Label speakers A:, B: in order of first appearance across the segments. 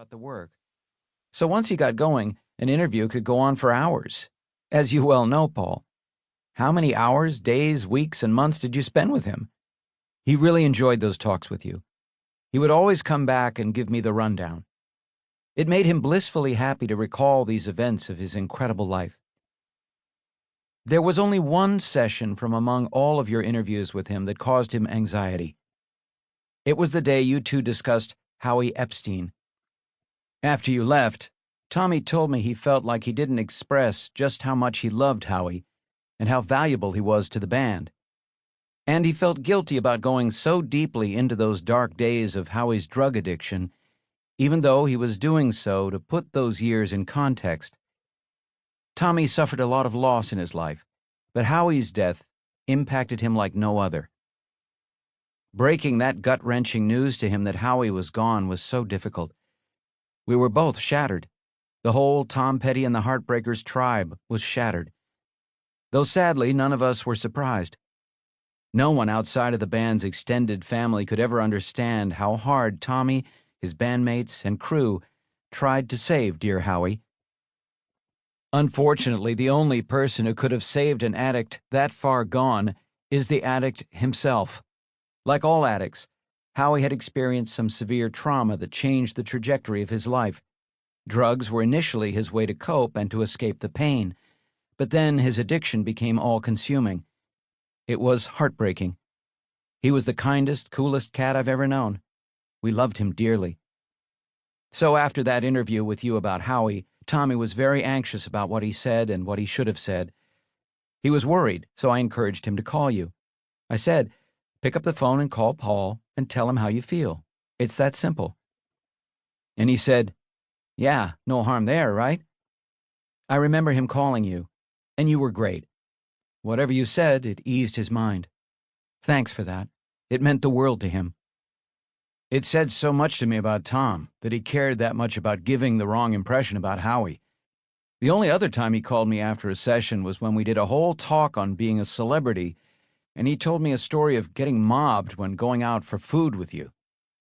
A: about the work. So once he got going, an interview could go on for hours. As you well know, Paul. How many hours, days, weeks, and months did you spend with him? He really enjoyed those talks with you. He would always come back and give me the rundown. It made him blissfully happy to recall these events of his incredible life. There was only one session from among all of your interviews with him that caused him anxiety. It was the day you two discussed Howie Epstein. After you left, Tommy told me he felt like he didn't express just how much he loved Howie and how valuable he was to the band. And he felt guilty about going so deeply into those dark days of Howie's drug addiction, even though he was doing so to put those years in context. Tommy suffered a lot of loss in his life, but Howie's death impacted him like no other. Breaking that gut-wrenching news to him that Howie was gone was so difficult. We were both shattered. The whole Tom Petty and the Heartbreakers tribe was shattered. Though sadly, none of us were surprised. No one outside of the band's extended family could ever understand how hard Tommy, his bandmates, and crew tried to save dear Howie. Unfortunately, the only person who could have saved an addict that far gone is the addict himself. Like all addicts, Howie had experienced some severe trauma that changed the trajectory of his life. Drugs were initially his way to cope and to escape the pain, but then his addiction became all-consuming. It was heartbreaking. He was the kindest, coolest cat I've ever known. We loved him dearly. So after that interview with you about Howie, Tommy was very anxious about what he said and what he should have said. He was worried, so I encouraged him to call you. I said, pick up the phone and call Paul and tell him how you feel. It's that simple. And he said, yeah, no harm there, right? I remember him calling you, and you were great. Whatever you said, it eased his mind. Thanks for that. It meant the world to him. It said so much to me about Tom, that he cared that much about giving the wrong impression about Howie. The only other time he called me after a session was when we did a whole talk on being a celebrity, and he told me a story of getting mobbed when going out for food with you.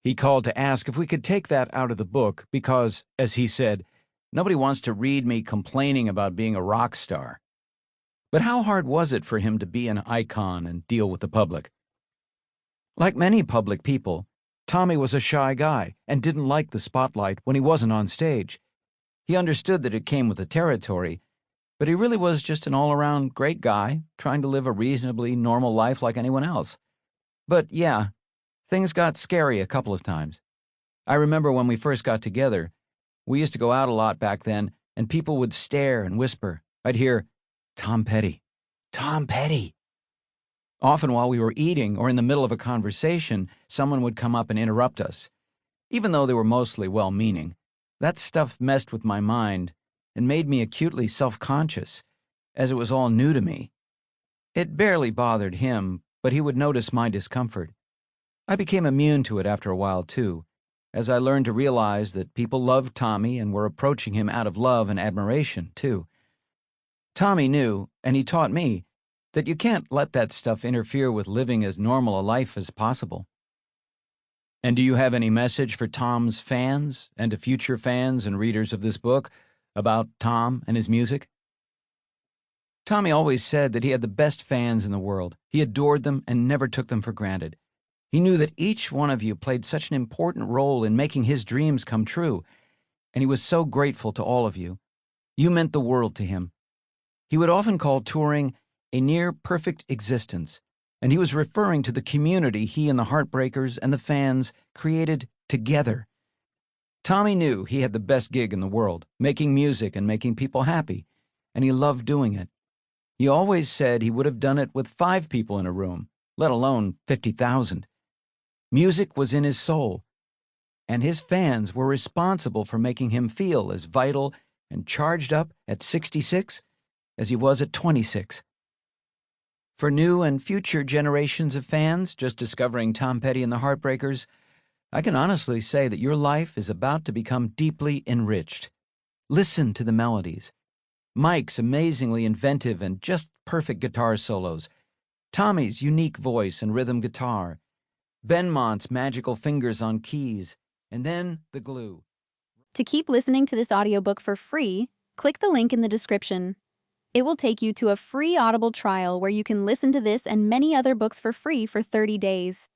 A: He called to ask if we could take that out of the book because, as he said, nobody wants to read me complaining about being a rock star. But how hard was it for him to be an icon and deal with the public? Like many public people, Tommy was a shy guy and didn't like the spotlight when he wasn't on stage. He understood that it came with the territory, but he really was just an all-around great guy trying to live a reasonably normal life like anyone else. But yeah, things got scary a couple of times. I remember when we first got together, we used to go out a lot back then, and people would stare and whisper. I'd hear, Tom Petty, Tom Petty. Often while we were eating or in the middle of a conversation, someone would come up and interrupt us. Even though they were mostly well-meaning, that stuff messed with my mind and made me acutely self-conscious, as it was all new to me. It barely bothered him, but he would notice my discomfort. I became immune to it after a while, too, as I learned to realize that people loved Tommy and were approaching him out of love and admiration, too. Tommy knew, and he taught me, that you can't let that stuff interfere with living as normal a life as possible. And do you have any message for Tom's fans and to future fans and readers of this book about Tom and his music? Tommy always said that he had the best fans in the world. He adored them and never took them for granted. He knew that each one of you played such an important role in making his dreams come true, and he was so grateful to all of you. You meant the world to him. He would often call touring a near-perfect existence, and he was referring to the community he and the Heartbreakers and the fans created together. Tommy knew he had the best gig in the world, making music and making people happy, and he loved doing it. He always said he would have done it with 5 people in a room, let alone 50,000. Music was in his soul, and his fans were responsible for making him feel as vital and charged up at 66 as he was at 26. For new and future generations of fans just discovering Tom Petty and the Heartbreakers, I can honestly say that your life is about to become deeply enriched. Listen to the melodies. Mike's amazingly inventive and just perfect guitar solos, Tommy's unique voice and rhythm guitar, Benmont's magical fingers on keys, and then the glue.
B: To keep listening to this audiobook for free, click the link in the description. It will take you to a free Audible trial where you can listen to this and many other books for free for 30 days.